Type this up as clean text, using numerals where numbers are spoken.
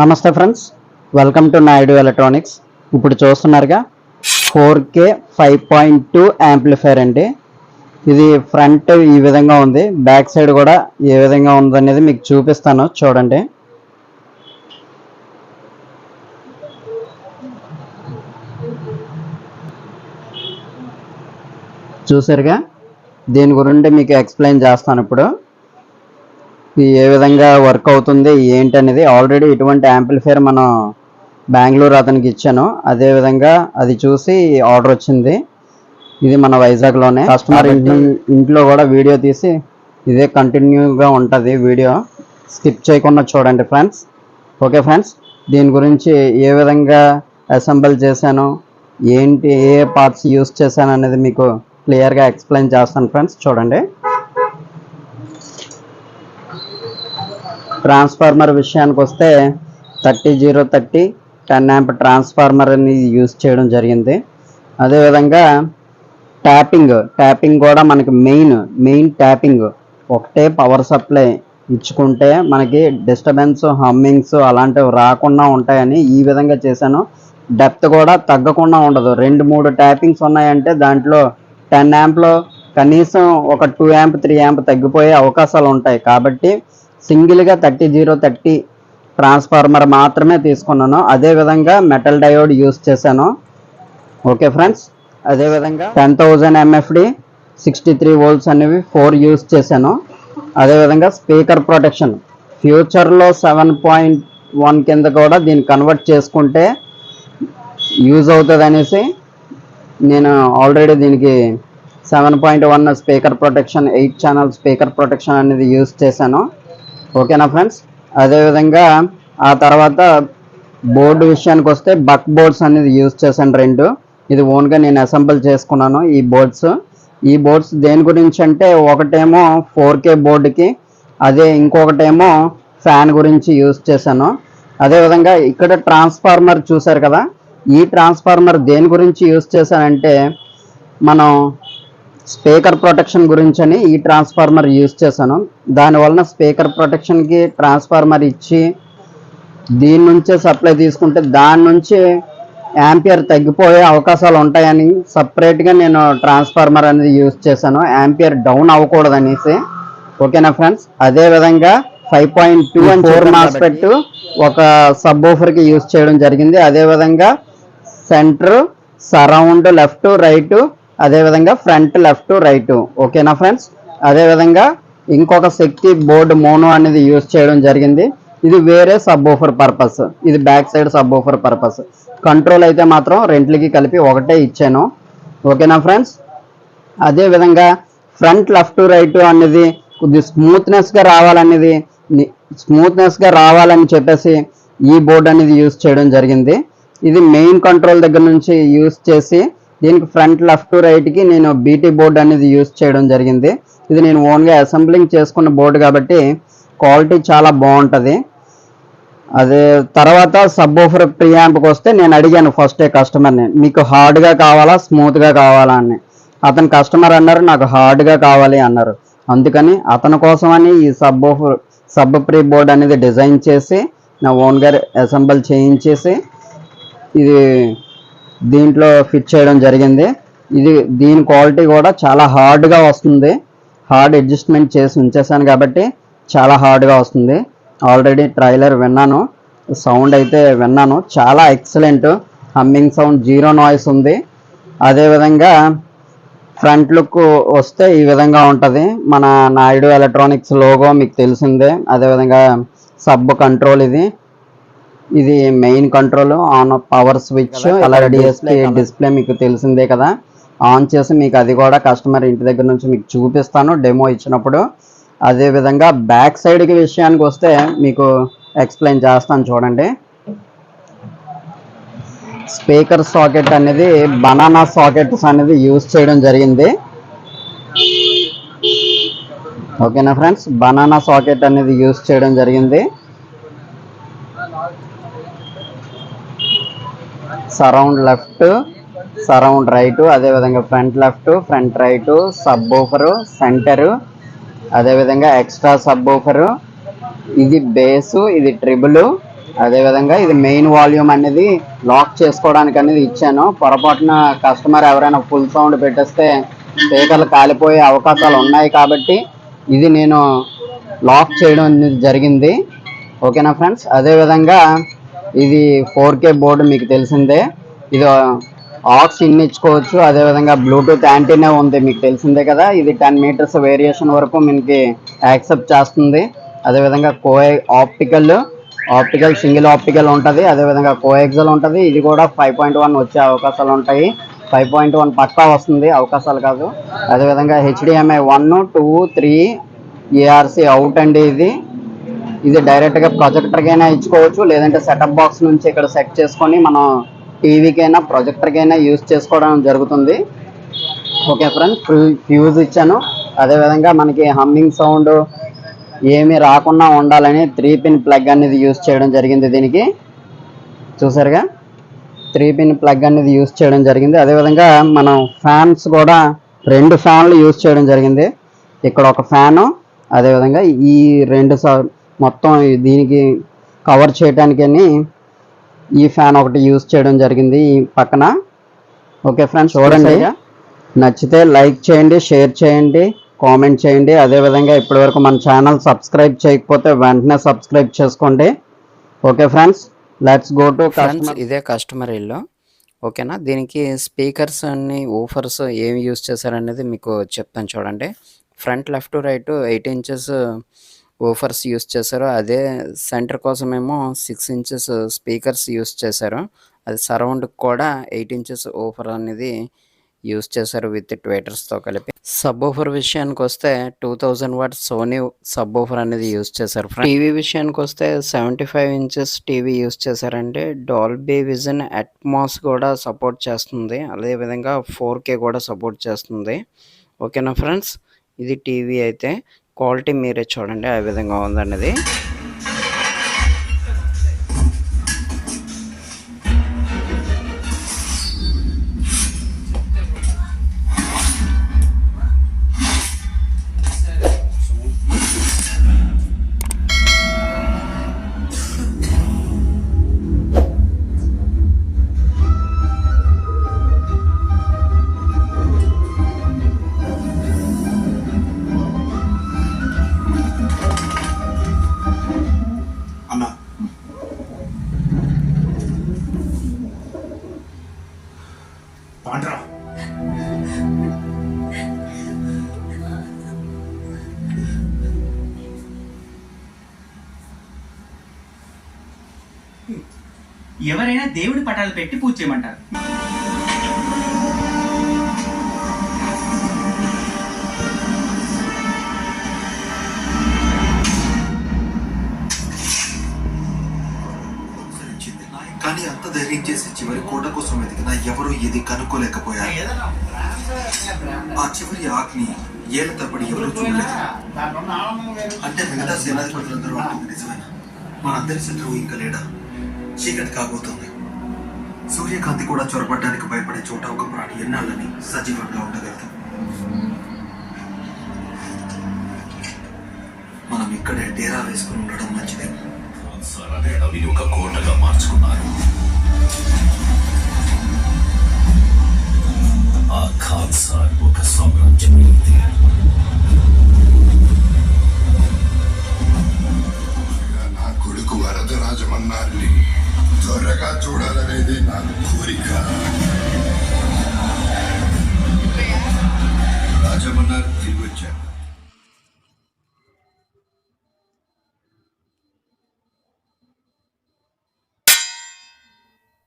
నమస్తే friends, welcome to Naidu electronics. ఇప్పుడు చూస్తున్నారుగా 4K 5.2 యాంప్లిఫైర్ అండి. ఇది ఫ్రంట్ ఈ విధంగా ఉంది, బ్యాక్ సైడ్ కూడా ఏ విధంగా ఉందనేది మీకు చూపిస్తాను, చూడండి. చూసారుగా, దీని గురించి మీకు ఎక్స్ప్లెయిన్ చేస్తాను. ఇప్పుడు ఏ విధంగా వర్క్ అవుతుంది ఏంటి అనేది ఆల్రెడీ ఇటువంటి యాంప్లిఫైర్ మనం బెంగళూరు అతనికి ఇచ్చాను. అదే విధంగా అది చూసి ఆర్డర్ వచ్చింది. ఇది మన వైజాగ్లోనే కస్టమర్ ఇంట్లో కూడా వీడియో తీసి ఇదే కంటిన్యూగా ఉంటుంది. వీడియో స్కిప్ చేయకుండా చూడండి ఫ్రెండ్స్. ఓకే ఫ్రెండ్స్, దీని గురించి ఏ విధంగా అసెంబుల్ చేశాను, ఏంటి, ఏ పార్ట్స్ యూస్ చేశాను అనేది మీకు క్లియర్గా ఎక్స్ప్లెయిన్ చేస్తాను ఫ్రెండ్స్. చూడండి. ట్రాన్స్ఫార్మర్ విషయానికి వస్తే 3030 10 యాంప్ ట్రాన్స్ఫార్మర్ అని యూజ్ చేయడం జరిగింది. అదేవిధంగా ట్యాపింగ్ కూడా మనకి మెయిన్ ట్యాపింగ్ ఒకటే పవర్ సప్లై ఇచ్చుకుంటే మనకి డిస్టర్బెన్స్, హమ్మింగ్స్ అలాంటివి రాకుండా ఉంటాయని ఈ విధంగా చేశాను. డెప్త్ కూడా తగ్గకుండా ఉండదు. 2-3 ట్యాపింగ్స్ ఉన్నాయంటే దాంట్లో 10 యాంప్లో కనీసం ఒక 2 యాంప్ 3 యాంప్ తగ్గిపోయే అవకాశాలు ఉంటాయి. కాబట్టి సింగిల్గా 3030 ట్రాన్స్ఫార్మర్ మాత్రమే తీసుకున్నాను. అదేవిధంగా మెటల్ డయోడ్ యూస్ చేశాను. ఓకే ఫ్రెండ్స్, అదేవిధంగా 10,000 MFD 63 volts అనేవి 4 యూస్ చేశాను. అదేవిధంగా స్పీకర్ ప్రొటెక్షన్ ఫ్యూచర్లో 7.1 కింద కూడా దీన్ని కన్వర్ట్ చేసుకుంటే యూజ్ అవుతుంది అనేసి నేను ఆల్రెడీ దీనికి 7.1 speaker protection, 8 channel speaker protection అనేది యూజ్ చేశాను. ఓకేనా ఫ్రెండ్స్. అదేవిధంగా ఆ తర్వాత బోర్డు విషయానికి వస్తే బక్ బోర్డ్స్ అనేది యూజ్ చేశాను 2. ఇది ఓన్గా నేను అసెంబుల్ చేసుకున్నాను. ఈ బోర్డ్స్ దేని గురించి అంటే ఒకటేమో 4K బోర్డుకి, అదే ఇంకొకటేమో ఫ్యాన్ గురించి యూజ్ చేశాను. అదేవిధంగా ఇక్కడ ట్రాన్స్ఫార్మర్ చూసారు కదా, ఈ ట్రాన్స్ఫార్మర్ దేని గురించి యూజ్ చేశానంటే మనం స్పీకర్ ప్రొటెక్షన్ గురించి అని ఈ ట్రాన్స్ఫార్మర్ యూజ్ చేశాను. దానివలన స్పీకర్ ప్రొటెక్షన్కి ట్రాన్స్ఫార్మర్ ఇచ్చి దీని నుంచే సప్లై తీసుకుంటే దాని నుంచి యాంపియర్ తగ్గిపోయే అవకాశాలు ఉంటాయని సపరేట్గా నేను ట్రాన్స్ఫార్మర్ అనేది యూజ్ చేశాను, యాంపియర్ డౌన్ అవ్వకూడదు అనేసి. ఓకేనా ఫ్రెండ్స్. అదేవిధంగా 5.2 and 4 మాస్ఫెట్ ఒక సబ్ ఊఫర్కి యూజ్ చేయడం జరిగింది. అదేవిధంగా సెంటర్, సరౌండ్, లెఫ్ట్, రైట్, అదేవిధంగా ఫ్రంట్, లెఫ్ట్, రైట్. ఓకేనా ఫ్రెండ్స్. అదేవిధంగా ఇంకొక శక్తి బోర్డు మోనో అనేది యూజ్ చేయడం జరిగింది. ఇది వేరే సబ్ ఊఫర్ పర్పస్, ఇది back side sub woofer purpose. Control అయితే మాత్రం రెంట్లకి కలిపి ఒకటే ఇచ్చాను. ఓకేనా ఫ్రెండ్స్. అదేవిధంగా ఫ్రంట్, లెఫ్ట్, రైట్ అనేది కొద్ది స్మూత్నెస్గా రావాలని చెప్పేసి ఈ బోర్డు అనేది యూజ్ చేయడం జరిగింది. ఇది మెయిన్ కంట్రోల్ దగ్గర నుంచి యూజ్ చేసి దీనికి ఫ్రంట్, లెఫ్ట్, రైట్కి నేను బీటీ బోర్డు అనేది యూజ్ చేయడం జరిగింది. ఇది నేను ఓన్గా అసెంబ్లింగ్ చేసుకున్న బోర్డు కాబట్టి క్వాలిటీ చాలా బాగుంటుంది. అదే తర్వాత సబ్ ఊఫర్ ప్రియాంప్కి వస్తే నేను అడిగాను ఫస్టే కస్టమర్ని, మీకు హార్డ్గా కావాలా స్మూత్గా కావాలా అని. అతను కస్టమర్ అన్నారు నాకు హార్డ్గా కావాలి అన్నారు. అందుకని అతని కోసమని ఈ సబ్ ప్రీ బోర్డు అనేది డిజైన్ చేసి నా ఓన్గా అసెంబుల్ చేయించేసి ఇది దీంట్లో ఫిట్ చేయడం జరిగింది. దీని క్వాలిటీ కూడా చాలా హార్డ్గా వస్తుంది. హార్డ్ అడ్జస్ట్మెంట్ చేసి ఉంచేసాను కాబట్టి చాలా హార్డ్గా వస్తుంది. ఆల్రెడీ ట్రైలర్ విన్నాను, సౌండ్ అయితే విన్నాను, చాలా excellent. Humming sound, zero noise ఉంది. అదేవిధంగా ఫ్రంట్ లుక్ వస్తే ఈ విధంగా ఉంటుంది. మన నాయుడు ఎలక్ట్రానిక్స్ లోగో మీకు తెలిసిందే. అదేవిధంగా సబ్ కంట్రోల్, ఇది main control, on power switch, colour display మీకు తెలిసిందే కదా. ఆన్ చేసి మీకు అది కూడా కస్టమర్ ఇంటి దగ్గర నుంచి మీకు చూపిస్తాను డెమో ఇచ్చినప్పుడు. అదేవిధంగా బ్యాక్ సైడ్కి విషయానికి వస్తే మీకు ఎక్స్ప్లెయిన్ చేస్తాను. చూడండి. స్పీకర్ సాకెట్ అనేది బనానా సాకెట్స్ అనేది యూజ్ చేయడం జరిగింది. ఓకేనా ఫ్రెండ్స్. బనానా సాకెట్ అనేది యూజ్ చేయడం జరిగింది. సరౌండ్ లెఫ్ట్, సరౌండ్ రైట్, అదేవిధంగా front left, front right, subwoofer, centre, అదేవిధంగా ఎక్స్ట్రా సబ్ ఊఫరు, ఇది బేసు, ఇది ట్రిబుల్, అదేవిధంగా ఇది మెయిన్ వాల్యూమ్ అనేది లాక్ చేసుకోవడానికి అనేది ఇచ్చాను. పొరపాటున కస్టమర్ ఎవరైనా ఫుల్ సౌండ్ పెట్టేస్తే స్పీకర్లు కాలిపోయే అవకాశాలు ఉన్నాయి కాబట్టి ఇది నేను లాక్ చేయడం అనేది జరిగింది. ఓకేనా ఫ్రెండ్స్. అదేవిధంగా ఇది 4K బోర్డు మీకు తెలిసిందే. ఇది ఆక్స్ ఇన్ ఇచ్చుకోవచ్చు. అదేవిధంగా బ్లూటూత్ యాంటీనా ఉంది మీకు తెలిసిందే కదా. ఇది 10 మీటర్స్ వేరియేషన్ వరకు మనకి యాక్సెప్ట్ చేస్తుంది. అదేవిధంగా ఆప్టికల్ సింగిల్ ఆప్టికల్ ఉంటుంది. అదేవిధంగా కోఎక్సల్ ఉంటుంది. ఇది కూడా 5.1 వచ్చే అవకాశాలు ఉంటాయి. 5.1 పక్కా వస్తుంది, అవకాశాలు కాదు. అదేవిధంగా HDMI 1, 2, 3 ARC అవుట్ అండి. ఇది డైరెక్ట్గా ప్రొజెక్టర్కైనా ఇచ్చుకోవచ్చు, లేదంటే సెటప్ బాక్స్ నుంచి ఇక్కడ సెట్ చేసుకొని మనం టీవీకైనా ప్రొజెక్టర్కైనా యూజ్ చేసుకోవడం జరుగుతుంది. ఓకే ఫ్రెండ్స్, ఫ్యూజ్ ఇచ్చాను. అదేవిధంగా మనకి హమ్మింగ్ సౌండ్ ఏమీ రాకుండా ఉండాలని 3 పిన్ ప్లగ్ అనేది యూజ్ చేయడం జరిగింది. దీనికి చూసారుగా 3 పిన్ ప్లగ్ అనేది యూజ్ చేయడం జరిగింది. అదేవిధంగా మనం ఫ్యాన్స్ కూడా 2 ఫ్యాన్లు యూజ్ చేయడం జరిగింది. ఇక్కడ ఒక ఫ్యాను, అదేవిధంగా ఈ 2 మొత్తం దీనికి కవర్ చేయడానికని ఈ ఫ్యాన్ ఒకటి యూజ్ చేయడం జరిగింది ఈ పక్కన. ఓకే ఫ్రెండ్స్, చూడండి. నచ్చితే లైక్ చేయండి, షేర్ చేయండి, కామెంట్ చేయండి. అదేవిధంగా ఇప్పటివరకు మన ఛానల్ సబ్స్క్రైబ్ చేయకపోతే వెంటనే సబ్స్క్రైబ్ చేసుకోండి. Okay friends, let's go to friends. ఇదే కస్టమర్ ఇల్లు. ఓకేనా. దీనికి స్పీకర్స్ అన్ని ఊఫర్స్ ఏమి యూజ్ చేశారనేది మీకు చెప్తాను చూడండి. Front left to right 8 inches woofers use చేశారు. అదే సెంటర్ కోసమేమో 6 ఇంచెస్ స్పీకర్స్ యూజ్ చేశారు. అది సరౌండ్ కూడా 8 ఇంచెస్ ఊఫర్ అనేది యూజ్ చేశారు విత్ ట్వేటర్స్తో కలిపి. సబ్ ఊఫర్ విషయానికి వస్తే 2000 వాట్ సోనీ సబ్ ఊఫర్ అనేది యూజ్ చేశారు. టీవీ విషయానికి వస్తే 75 ఇంచెస్ టీవీ యూజ్ చేశారంటే డాల్బీ విజన్ అట్మాస్ కూడా సపోర్ట్ చేస్తుంది. అదేవిధంగా 4K కూడా సపోర్ట్ చేస్తుంది. ఓకేనా ఫ్రెండ్స్. ఇది టీవీ అయితే క్వాలిటీ మీరే చూడండి ఆ విధంగా ఉందన్నది. ఎవరైనా దేవుడి పటాలు పెట్టి పూజ చేయమంటారు. కానీ అంత ధైర్యం చేసి చివరి కోట కోసం వెతికినా ఎవరు ఇది కనుక్కోలేకపోయారు. ఆ చివరి ఆజ్ఞని ఏళ్ల తరబడి ఎవరు చూడలేదు. అంటే మిగతా సేనాధిపతులందరూ అంటుంది నిజమేనా? మనందరి శత్రువు ఇంకా లేడా? చీకటి కాబోతుంది. సూర్యకాంతి కూడా చొరబడ్డానికి భయపడే చోట ఒక ప్రాణి ఎన్నాళ్ళని సజీవంగా ఉండగలదు. మనం ఇక్కడే డేరా వేసుకుని ఉండడం మంచిదే. అడవిని ఒక కోటగా మార్చుకున్నారు. ఆ ఖాన్సార్ ఒక సామ్రాజ్యం ఉంది. నా కొడుకు వరదరాజమన్నారిని త్వరగా చూడాలనేది నా కోరిక. రాజమన్నారు తిరిగి వచ్చాడు.